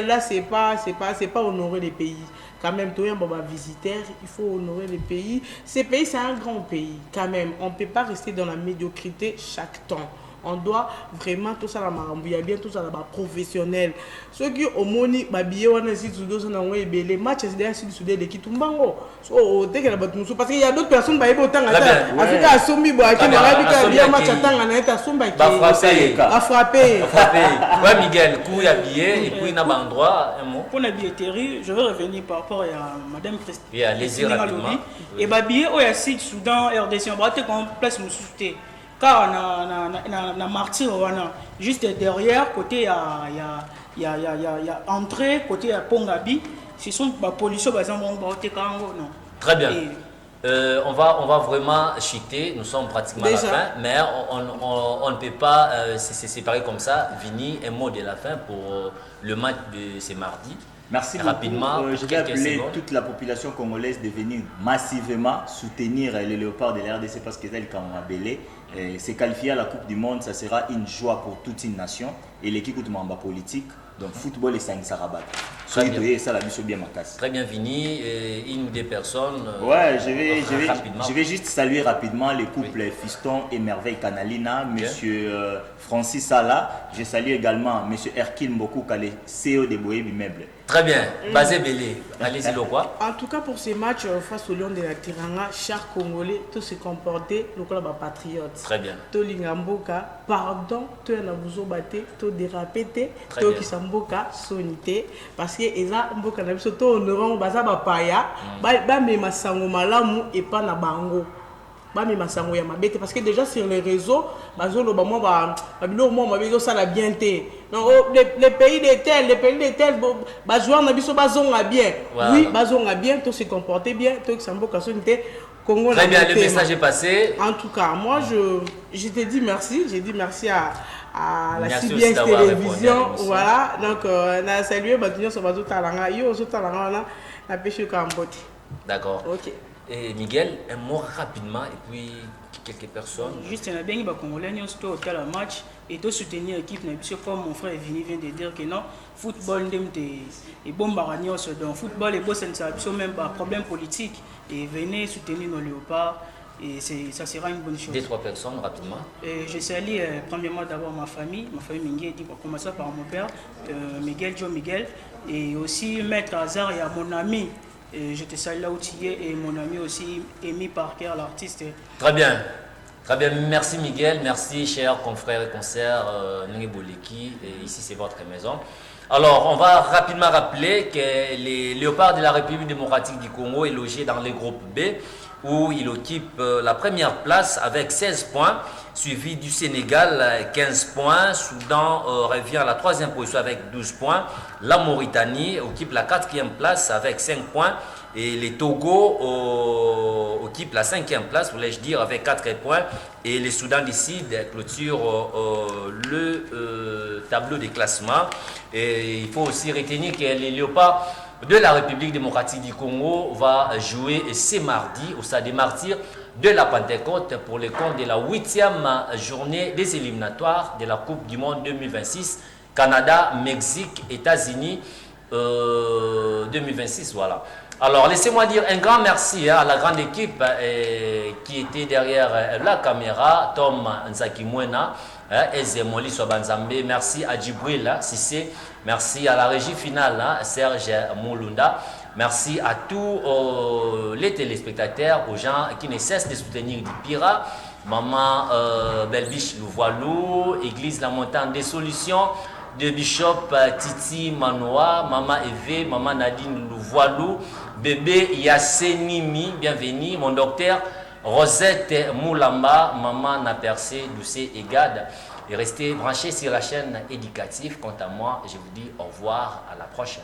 là, c'est pas honorer les pays. Quand même, toi un visiteur, il faut honorer les pays. Ces pays, c'est un grand pays. Quand même, on ne peut pas rester dans la médiocrité chaque temps. On doit vraiment tout ça la marambouille, bien tout ça la professionnel. Ceux qui ont moni babillé on a si tout dos on a les matchs c'est derrière sur des qui tumbango. So dès que la batte parce qu'il y a d'autres personnes ba autant Afrika asombi bo qui n'a bien match attend na eta somba qui a frappé. Ouais Miguel, coup y habillé et puis na endroit un mot. Pour la billetterie, je veux revenir par rapport à madame Christine. Et allez-y rapidement. Et babillé au ya site Soudan RDC on va te qu'on place nous souter. Car on a Martyr, juste derrière, côté il y a entrée, côté à Pongabi, ce sont les policiers qui non. Très bien. On va vraiment chuter, nous sommes pratiquement à la fin, mais on ne peut pas se séparer comme ça. Vini, un mot de la fin pour le match de ce mardi. Merci rapidement. Je vais appeler toute la population congolaise de venir massivement soutenir les léopards de la RDC parce que c'est le Kamabélé. Se qualifier à la Coupe du Monde, ça sera une joie pour toute une nation. Et l'équipe de Mamba politique, Donc, football et 5 Sarabat. Très bien. Ça, la mission bien marquée. Très bien, Vini. Une ou deux personnes. Ouais, je vais juste saluer rapidement les couples Fiston et Merveille Canalina, monsieur Francis Sala. Je salue également monsieur Erkin Mbokou, le CEO de Boebi Meubles. Très bien. Basé Belé. Allez-y, le quoi? En tout cas, pour ces matchs face au Lion de la Tiranga, chaque Congolais, tout se comporter, le club patriote. Très bien. Tout Lingamboka, pardon, tout en abuso baté, tout dérapété, tout qui s'amboka, sonité. Parce que Eza Mboka n'a pas honorant, baza bapaya, ba me masango malamu et pas na bango. Parce que déjà sur les réseaux, ça la bien. Les pays de tel, joueurs n'a bien. Oui, bien, tout se comporter bien, tout se Congo. Très bien, le message est passé. En tout cas, moi je te dis merci, j'ai dit merci à la merci CBS Télévision. Voilà, donc on a salué Batunio Sobazo Talanga, yo aussi Talanga, la pêche au Cambote. D'accord. Ok. Et Miguel, un mot rapidement et puis quelques personnes. Juste, il y a bien des Congolais qui sont au match et de soutenir l'équipe. Comme mon frère Vini vient de dire que non, football est bon, donc football est bon, c'est même pas problème politique. Et venez soutenir nos léopards et ça sera une bonne chose. Deux, trois personnes rapidement. Et je salue premièrement d'abord ma famille Miguel, pour commencer par mon père, Joe Miguel, et aussi Maître Hazard et à mon ami. Et je te salue là où tu es et mon ami aussi, Amy Parker, l'artiste. Très bien. Très bien. Merci Miguel, merci chers confrères et consoeurs Nengi Boleki. Et ici c'est votre maison. Alors on va rapidement rappeler que les Léopards de la République démocratique du Congo est logé dans le groupe B où il occupe la première place avec 16 points, suivi du Sénégal 15 points, Soudan revient à la 3e position avec 12 points, la Mauritanie occupe la 4e place avec 5 points et les Togo occupent la 5e place, voulais-je dire, avec 4 points et les Soudan du Sud clôturent le tableau de classement. Et il faut aussi retenir que les Léopards de la République démocratique du Congo va jouer ce mardi au Stade des Martyrs de la Pentecôte pour le compte de la 8e journée des éliminatoires de la Coupe du Monde 2026, Canada, Mexique, États-Unis 2026. Voilà. Alors laissez-moi dire un grand merci à la grande équipe qui était derrière la caméra, Tom Nzakimwena, Ezemoli Sobanzambe, merci à Djibril Sissé, merci à la régie finale, Serge Moulunda, merci à tous les téléspectateurs, aux gens qui ne cessent de soutenir Dipira, Maman Belbiche Louvoilou, Église La Montagne des Solutions, de Bishop Titi Manoa, Maman Eve, Maman Nadine Louvoilou, bébé Yasenimi, bienvenue, mon docteur Rosette Moulamba, Maman Napercé, Doucé et Gad. Et restez branchés sur la chaîne éducative. Quant à moi, je vous dis au revoir, à la prochaine.